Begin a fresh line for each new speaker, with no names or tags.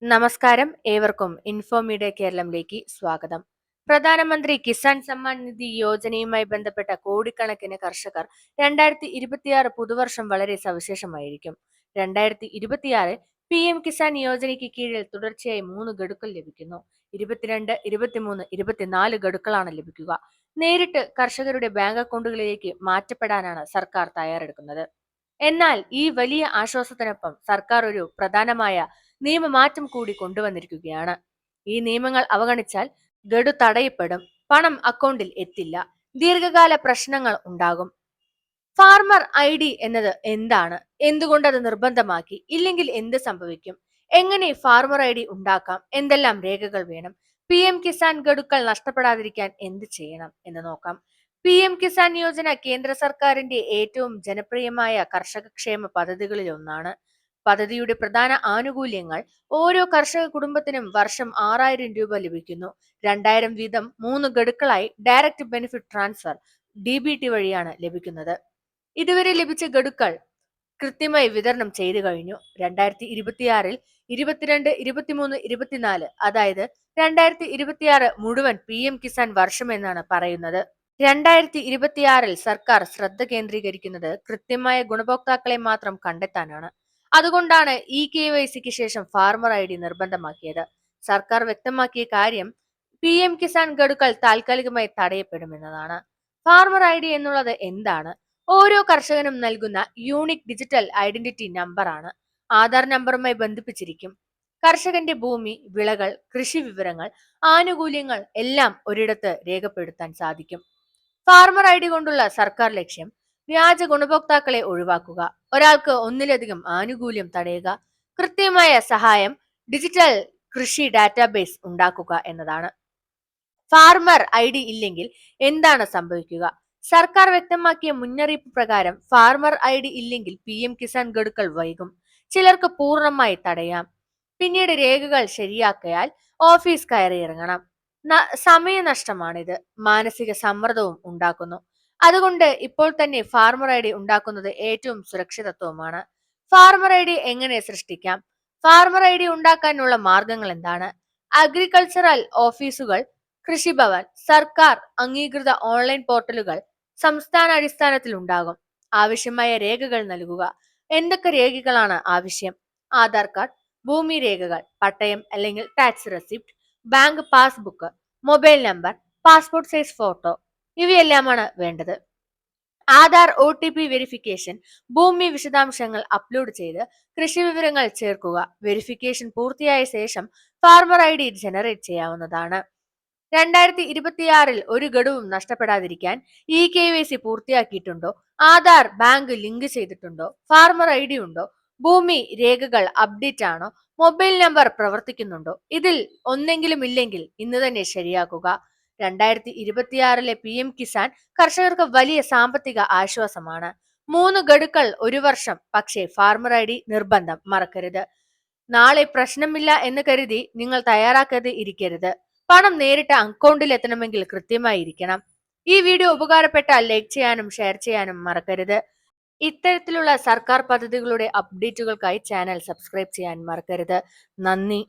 നമസ്കാരം, ഏവർക്കും info media കേരളത്തിലേക്ക് സ്വാഗതം. പ്രധാനമന്ത്രി കിസാൻ സമ്മാൻ നിധി യോജനയുമായി ബന്ധപ്പെട്ട കോടിക്കണക്കിന് കർഷകർ 2026 പുതുവർഷം വളരെ സവിശേഷമായിരിക്കും. 2026 PM കിസാൻ യോജനയ്ക്ക് കീഴിൽ തുടർച്ചയായി 3 ഗഡുക്കൾ ലഭിക്കുന്നു. 22, 23, 24 ഗഡുക്കളാണ് ലഭിക്കുക. നേരിട്ട് കർഷകരുടെ ബാങ്ക് അക്കൗണ്ടുകളിലേക്ക് മാറ്റപ്പെടാനാണ് സർക്കാർ തയ്യാറെടുക്കുന്നത്. എന്നാൽ ഈ വലിയ ആശ്വാസത്തിനൊപ്പം സർക്കാർ ഒരു പ്രധാനമായ നിയമമാറ്റം കൂടി കൊണ്ടുവന്നിരിക്കുകയാണ്. ഈ നിയമങ്ങൾ അവഗണിച്ചാൽ ഗഡു തടയപ്പെടും, പണം അക്കൗണ്ടിൽ എത്തില്ല, ദീർഘകാല പ്രശ്നങ്ങൾ ഉണ്ടാകും. ഫാർമർ ID എന്നത് എന്താണ്, എന്തുകൊണ്ട് അത് നിർബന്ധമാക്കി, ഇല്ലെങ്കിൽ എന്ത് സംഭവിക്കും, എങ്ങനെ ഫാർമർ ID ഉണ്ടാക്കാം, എന്തെല്ലാം രേഖകൾ വേണം, PM കിസാൻ ഗഡുക്കൾ നഷ്ടപ്പെടാതിരിക്കാൻ എന്ത് ചെയ്യണം എന്ന് നോക്കാം. PM കിസാൻ യോജന കേന്ദ്ര സർക്കാരിന്റെ ഏറ്റവും ജനപ്രിയമായ കർഷക ക്ഷേമ പദ്ധതികളിൽ ഒന്നാണ്. പദ്ധതിയുടെ പ്രധാന ആനുകൂല്യങ്ങൾ: ഓരോ കർഷക കുടുംബത്തിനും വർഷം 6000 രൂപ ലഭിക്കുന്നു. 2000 വീതം 3 ഗഡുക്കളായി ഡയറക്റ്റ് ബെനിഫിറ്റ് ട്രാൻസ്ഫർ DBT വഴിയാണ് ലഭിക്കുന്നത്. ഇതുവരെ ലഭിച്ച ഗഡുക്കൾ കൃത്യമായി വിതരണം ചെയ്തു കഴിഞ്ഞു. 2026 22, 23, 24, അതായത് 2026 മുഴുവൻ PM കിസാൻ വർഷം എന്നാണ് പറയുന്നത്. 2026 സർക്കാർ ശ്രദ്ധ കേന്ദ്രീകരിക്കുന്നത് കൃത്യമായ ഗുണഭോക്താക്കളെ മാത്രം കണ്ടെത്താനാണ്. അതുകൊണ്ടാണ് KYCക്ക് ശേഷം ഫാർമർ ID നിർബന്ധമാക്കിയത്. സർക്കാർ വ്യക്തമാക്കിയ കാര്യം PM കിസാൻ ഗഡുക്കൾ താൽക്കാലികമായി തടയപ്പെടുമെന്നതാണ്. ഫാർമർ ID എന്നുള്ളത് എന്താണ്? ഓരോ കർഷകനും നൽകുന്ന യൂണിക് ഡിജിറ്റൽ ഐഡന്റിറ്റി നമ്പർ ആണ്. ആധാർ നമ്പറുമായി ബന്ധിപ്പിച്ചിരിക്കും. കർഷകന്റെ ഭൂമി, വിളകൾ, കൃഷി വിവരങ്ങൾ, ആനുകൂല്യങ്ങൾ എല്ലാം ഒരിടത്ത് രേഖപ്പെടുത്താൻ സാധിക്കും. ഫാർമർ ID കൊണ്ടുള്ള സർക്കാർ ലക്ഷ്യം വ്യാജ ഗുണഭോക്താക്കളെ ഒഴിവാക്കുക, ഒരാൾക്ക് ഒന്നിലധികം ആനുകൂല്യം തടയുക, കൃത്യമായ സഹായം, ഡിജിറ്റൽ കൃഷി ഡാറ്റാബേസ് ഉണ്ടാക്കുക എന്നതാണ്. ഫാർമർ ID ഇല്ലെങ്കിൽ എന്താണ് സംഭവിക്കുക? സർക്കാർ വ്യക്തമാക്കിയ മുന്നറിയിപ്പ് പ്രകാരം ഫാർമർ ID ഇല്ലെങ്കിൽ PM കിസാൻ ഗഡുക്കൾ വൈകും. ചിലർക്ക് പൂർണ്ണമായി തടയാം. പിന്നീട് രേഖകൾ ശരിയാക്കിയാൽ ഓഫീസ് കയറിയിറങ്ങണം. സമയനഷ്ടമാണിത്, മാനസിക സമ്മർദ്ദവും ഉണ്ടാക്കുന്നു. അതുകൊണ്ട് ഇപ്പോൾ തന്നെ ഫാർമർ ID ഉണ്ടാക്കുന്നത് ഏറ്റവും സുരക്ഷിതത്വമാണ്. ഫാർമർ ID എങ്ങനെ സൃഷ്ടിക്കാം? ഫാർമർ ID ഉണ്ടാക്കാനുള്ള മാർഗങ്ങൾ എന്താണ്? അഗ്രികൾച്ചറൽ ഓഫീസുകൾ, കൃഷിഭവൻ, സർക്കാർ അംഗീകൃത ഓൺലൈൻ പോർട്ടലുകൾ സംസ്ഥാന അടിസ്ഥാനത്തിൽ ഉണ്ടാകും. ആവശ്യമായ രേഖകൾ നൽകുക. എന്തൊക്കെ രേഖകളാണ് ആവശ്യം? ആധാർ കാർഡ്, ഭൂമി രേഖകൾ, പട്ടയം അല്ലെങ്കിൽ tax receipt, bank passbook, mobile number, passport size photo, ഇവയെല്ലാമാണ് വേണ്ടത്. ആധാർ OTP വെരിഫിക്കേഷൻ, ഭൂമി വിശദാംശങ്ങൾ അപ്ലോഡ് ചെയ്ത് കൃഷി വിവരങ്ങൾ ചേർക്കുക. വെരിഫിക്കേഷൻ പൂർത്തിയായ ശേഷം ഫാർമർ ID ജനറേറ്റ് ചെയ്യാവുന്നതാണ്. 2026 ഒരു ഗഡുവും നഷ്ടപ്പെടാതിരിക്കാൻ KYC പൂർത്തിയാക്കിയിട്ടുണ്ടോ, ആധാർ ബാങ്ക് ലിങ്ക് ചെയ്തിട്ടുണ്ടോ, ഫാർമർ ID ഉണ്ടോ, ഭൂമി രേഖകൾ അപ്ഡേറ്റ് ആണോ, മൊബൈൽ നമ്പർ പ്രവർത്തിക്കുന്നുണ്ടോ, ഇതിൽ ഒന്നെങ്കിലും ഇല്ലെങ്കിൽ ഇന്ന് തന്നെ ശരിയാക്കുക. 2026 PM കിസാൻ കർഷകർക്ക് വലിയ സാമ്പത്തിക ആശ്വാസമാണ്. 3 ഗഡുക്കൾ ഒരു വർഷം, പക്ഷേ ഫാർമർ ID നിർബന്ധം, മറക്കരുത്. നാളെ പ്രശ്നമില്ല എന്ന് കരുതി നിങ്ങൾ തയ്യാറാക്കാതെ ഇരിക്കരുത്. പണം നേരിട്ട് അക്കൗണ്ടിൽ എത്തണമെങ്കിൽ കൃത്യമായി ഇരിക്കണം. ഈ വീഡിയോ ഉപകാരപ്പെട്ടാൽ ലൈക്ക് ചെയ്യാനും ഷെയർ ചെയ്യാനും മറക്കരുത്. ഇത്തരത്തിലുള്ള സർക്കാർ പദ്ധതികളുടെ അപ്ഡേറ്റുകൾക്കായി ചാനൽ സബ്സ്ക്രൈബ് ചെയ്യാൻ മറക്കരുത്. നന്ദി.